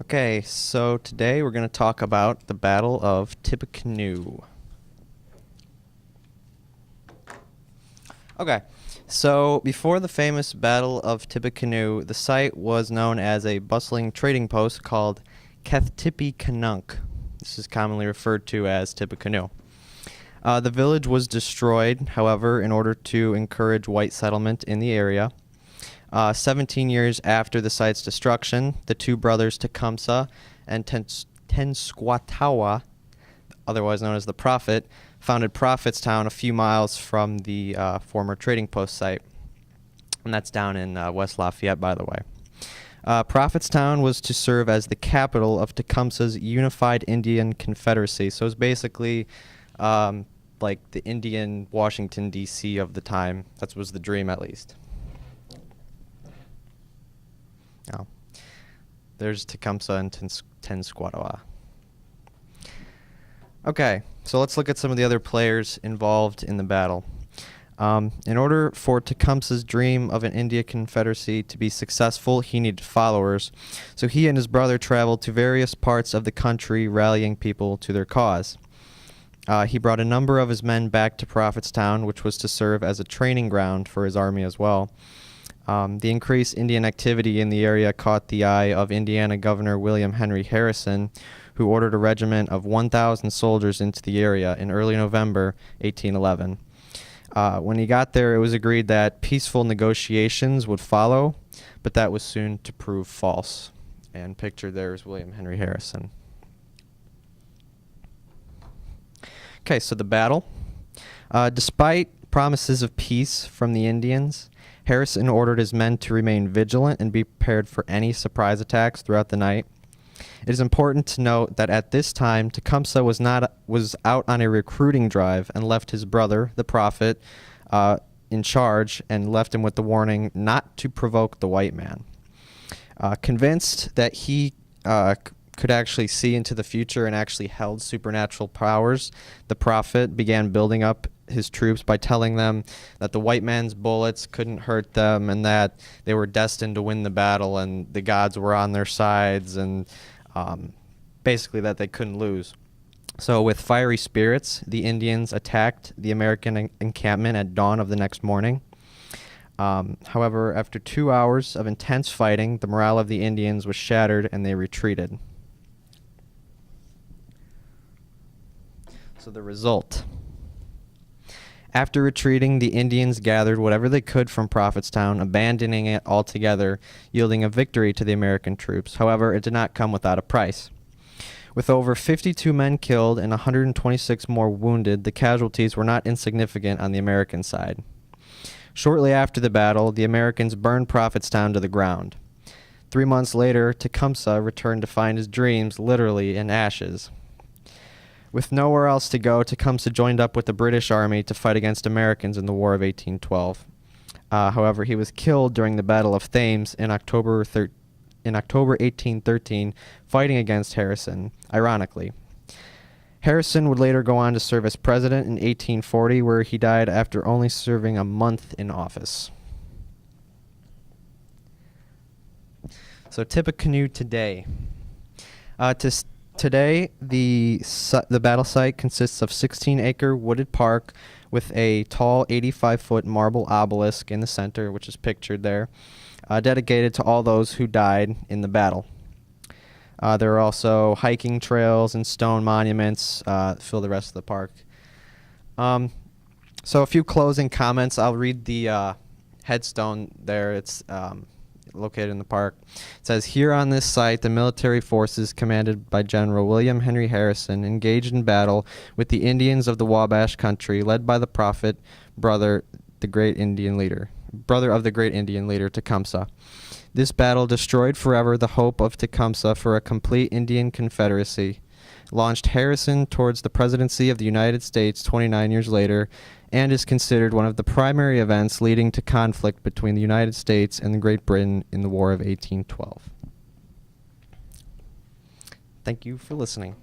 Okay, so today we're going to talk about the Battle of Tippecanoe. Okay, so before the famous Battle of Tippecanoe, the site was known as a bustling trading post called Tippecanoe. This is commonly referred to as Tippecanoe. The village was destroyed, however, in order to encourage white settlement in the area. 17 years after the site's destruction, the two brothers Tecumseh and Tenskwatawa, otherwise known as the Prophet, founded Prophetstown a few miles from the former trading post site. And that's down in West Lafayette, by the way. Prophetstown was to serve as the capital of Tecumseh's Unified Indian Confederacy. So it was basically like the Indian Washington, D.C. of the time. That was the dream, at least. Oh. There's Tecumseh and Tenskwatawa. Okay, so let's look at some of the other players involved in the battle. In order for Tecumseh's dream of an Indian Confederacy to be successful, he needed followers. So he and his brother traveled to various parts of the country, rallying people to their cause. He brought a number of his men back to Prophetstown, which was to serve as a training ground for his army as well. The increased Indian activity in the area caught the eye of Indiana Governor William Henry Harrison, who ordered a regiment of 1,000 soldiers into the area in early November 1811. When he got there, it was agreed that peaceful negotiations would follow, but that was soon to prove false. And pictured there is William Henry Harrison. Okay, so the battle. Despite promises of peace from the Indians, Harrison ordered his men to remain vigilant and be prepared for any surprise attacks throughout the night. It is important to note that at this time, Tecumseh was out on a recruiting drive and left his brother, the Prophet, in charge, and left him with the warning not to provoke the white man. Convinced that he could actually see into the future and actually held supernatural powers, the Prophet began building up his troops by telling them that the white man's bullets couldn't hurt them and that they were destined to win the battle and the gods were on their sides, and basically that they couldn't lose. So with fiery spirits, the Indians attacked the American encampment at dawn of the next morning. However, after 2 hours of intense fighting, the morale of the Indians was shattered and they retreated. So the result. After retreating, the Indians gathered whatever they could from Prophetstown, abandoning it altogether, yielding a victory to the American troops. However, it did not come without a price. With over 52 men killed and 126 more wounded, the casualties were not insignificant on the American side. Shortly after the battle, the Americans burned Prophetstown to the ground. 3 months later, Tecumseh returned to find his dreams literally in ashes. With nowhere else to go, Tecumseh joined up with the British Army to fight against Americans in the War of 1812. However, he was killed during the Battle of Thames in October 1813, fighting against Harrison, ironically. Harrison would later go on to serve as president in 1840, where he died after only serving a month in office. So Tippecanoe today. Today, the battle site consists of 16-acre wooded park with a tall 85-foot marble obelisk in the center, which is pictured there, dedicated to all those who died in the battle. There are also hiking trails and stone monuments fill the rest of the park. So a few closing comments. I'll read the headstone there. It's located in the park. It says, "Here on this site, the military forces commanded by General William Henry Harrison engaged in battle with the Indians of the Wabash country, led by the Prophet, brother of the great Indian leader Tecumseh. This battle destroyed forever the hope of Tecumseh for a complete Indian Confederacy, launched Harrison towards the presidency of the United States 29 years later, and is considered one of the primary events leading to conflict between the United States and Great Britain in the War of 1812. Thank you for listening.